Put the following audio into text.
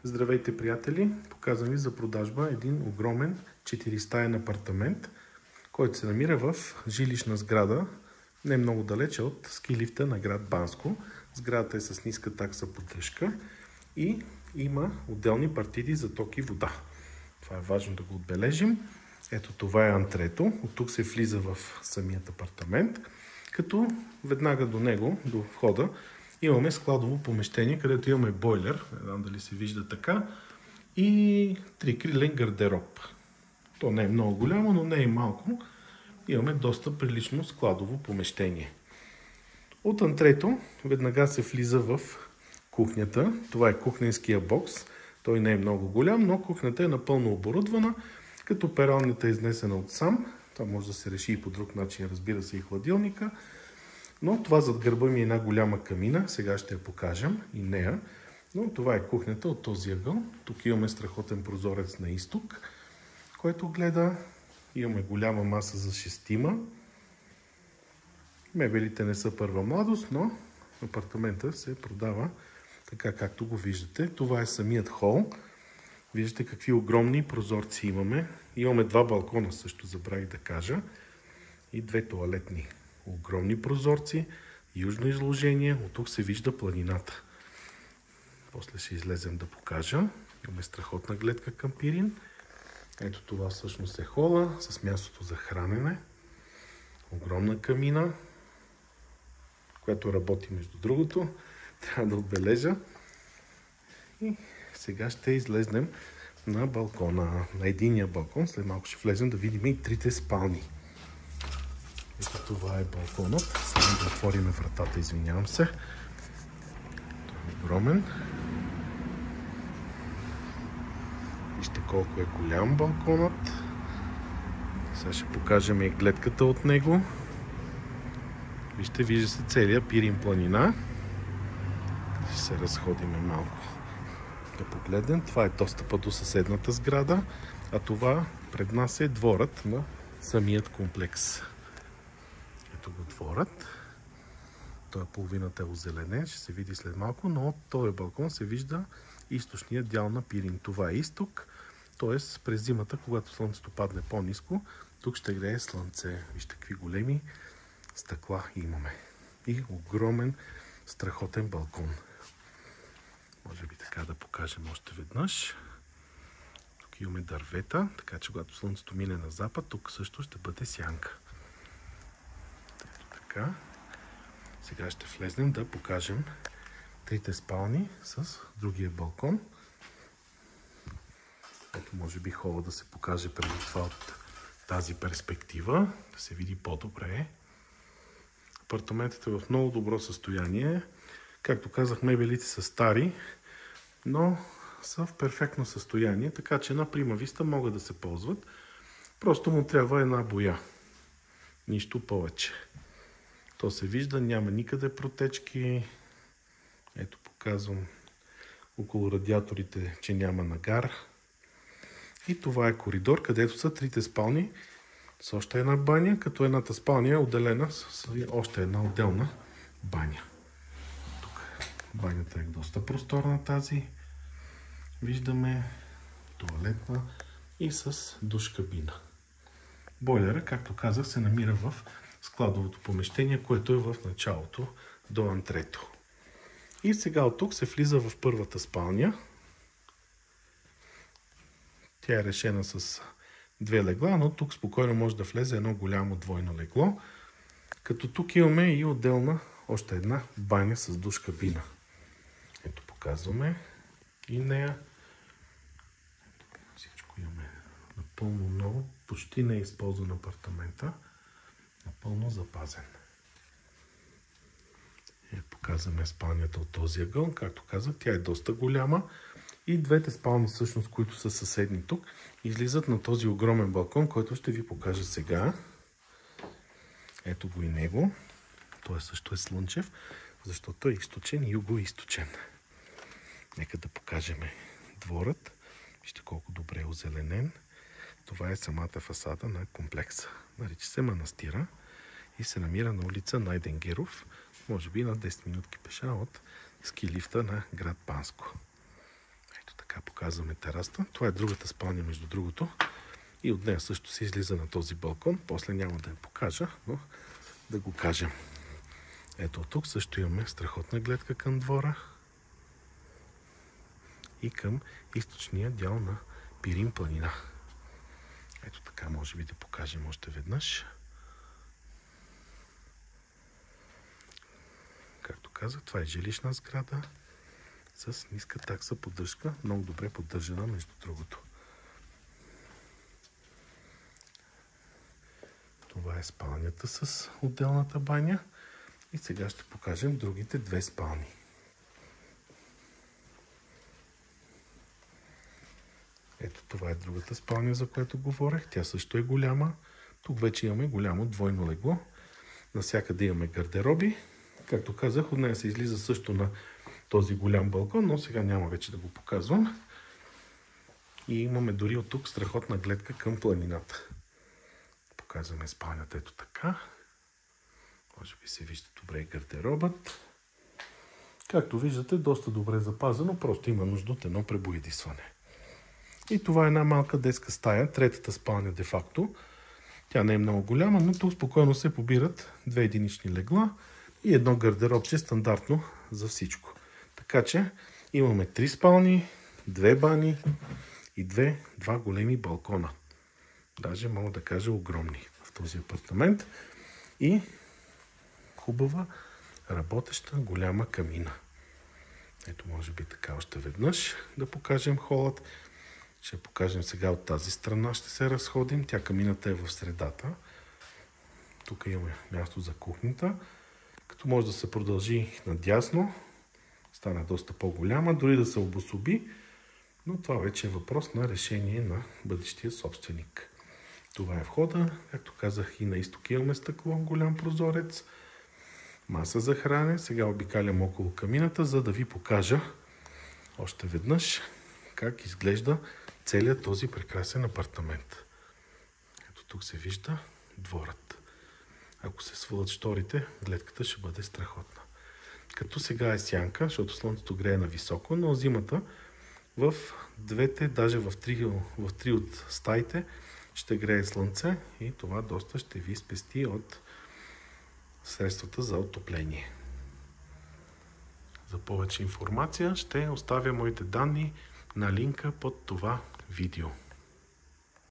Здравейте, приятели! Показвам ви за продажба един огромен 4-стаен апартамент, който се намира в жилищна сграда, не много далече от ски лифта на град Банско. Сградата е с ниска такса поддръжка и има отделни партиди за ток и вода. Това е важно да го отбележим. Ето, това е антрето. От тук се влиза в самият апартамент, като веднага до него, до входа, имаме складово помещение, където имаме бойлер, не знам дали се вижда така, и трикрилен гардероб. То не е много голямо, но не е малко. Имаме доста прилично складово помещение. От антрето веднага се влиза в кухнята. Това е кухненския бокс. Той не е много голям, но кухнята е напълно оборудвана, като пералнята е изнесена от сам. Това може да се реши и по друг начин, разбира се, и хладилника. Но това зад гърба ми е една голяма камина. Сега ще я покажем и нея. Но това е кухнята от този ъгъл. Тук имаме страхотен прозорец на изток, който гледа. Имаме голяма маса за шестима. Мебелите не са първа младост, но апартамента се продава така, както го виждате. Това е самият хол. Виждате какви огромни прозорци имаме. Имаме два балкона, също забравих да кажа. И две тоалетни. Огромни прозорци, южно изложение. От тук се вижда планината. После ще излезем да покажа. Имаме страхотна гледка към Пирин. Ето това всъщност е хола с мястото за хранене. Огромна камина, която работи между другото. Трябва да отбележа. И сега ще излезнем на балкона, на единия балкон. След малко ще влезем да видим и трите спални. Ето това е балконът. Само да отворим вратата, извинявам се. Той е огромен. Вижте колко е голям балконът. Сега ще покажем и гледката от него. Вижте, вижда се целият Пирин планина. Ще се разходиме малко да погледнем. Това е достъпа до съседната сграда, а това пред нас е дворът на самият комплекс. Ето го дворът. Той половината е озеленен, ще се види след малко, но от този балкон се вижда източният дял на Пирин. Това е изток, т.е. през зимата, когато слънцето падне по-ниско, тук ще грее слънце. Вижте какви големи стъкла имаме. И огромен, страхотен балкон. Може би така да покажем още веднъж. Тук имаме дървета, така че когато слънцето мине на запад, тук също ще бъде сянка. Ето така. Сега ще влезнем да покажем трите спални с другия балкон. Ето може би хола да се покаже преди това от тази перспектива, да се види по-добре. Апартаментът е в много добро състояние. Както казах, мебелите са стари, но са в перфектно състояние, така че на прима виста могат да се ползват. Просто му трябва една боя. Нищо повече. То се вижда, няма никъде протечки. Ето показвам около радиаторите, че няма нагар. И това е коридор, където са трите спални с още една баня, като едната спалня е отделена с още една отделна баня. Тук банята е доста просторна тази. Виждаме тоалетна и с душ кабина. Бойлера, както казах, се намира в складовото помещение, което е в началото до антрето. И сега от тук се влиза в първата спалня. Тя е решена с две легла, но тук спокойно може да влезе едно голямо двойно легло. Като тук имаме и отделна още една баня с душ кабина. Ето показваме и нея. Всичко имаме напълно ново, почти не е използван апартамента, напълно запазен. Показваме спалнята от този ъгъл. Както казах, тя е доста голяма. И двете спални, всъщност, които са съседни тук, излизат на този огромен балкон, който ще ви покажа сега. Ето го и него. Той също е слънчев, защото е източен и юго-източен. Нека да покажем дворът. Вижте колко добре е озеленен. Това е самата фасада на комплекса. Нарича се Манастира и се намира на улица Найденгеров, може би на 10 минутки пеша от ски лифта на град Банско. Ето така показваме тераста. Това е другата спалня, между другото. И от нея също се излиза на този балкон. После няма да я покажа, но да го кажем. Ето тук също имаме страхотна гледка към двора и към източния дял на Пирин планина. Ето така, може би да покажем още веднъж. Както казах, това е жилищна сграда с ниска такса поддръжка, много добре поддържана, между другото. Това е спалнята с отделната баня и сега ще покажем другите две спални. Ето това е другата спалня, за която говорех. Тя също е голяма. Тук вече имаме голямо двойно легло. Насякъде имаме гардероби. Както казах, от нея се излиза също на този голям балкон, но сега няма вече да го показвам. И имаме дори от тук страхотна гледка към планината. Показваме спалнята ето така. Може би се вижда добре гардеробът. Както виждате, доста добре запазено, просто има нужда от едно пребоядисване. И това е една малка детска стая, третата спалня де-факто. Тя не е много голяма, но тук спокойно се побират две единични легла и едно гардеробче стандартно за всичко. Така че имаме 3 спални, 2 бани и два големи балкона. Даже мога да кажа огромни в този апартамент. И хубава, работеща, голяма камина. Ето може би така още веднъж да покажем холът. Ще покажем сега от тази страна, ще се разходим. Тя камината е в средата. Тук имаме място за кухнята. Като може да се продължи надясно, стане доста по-голяма, дори да се обособи. Но това вече е въпрос на решение на бъдещия собственик. Това е входа. Както казах, и на изток имаме стъкло, голям прозорец. Маса за хране. Сега обикалям около камината, за да ви покажа още веднъж как изглежда целият този прекрасен апартамент. Ето тук се вижда дворът. Ако се свалят шторите, гледката ще бъде страхотна. Като сега е сянка, защото слънцето грее на високо, но зимата в двете, даже в три от стаите ще грее слънце и това доста ще ви спести от средствата за отопление. За повече информация ще оставя моите данни на линка под това видео.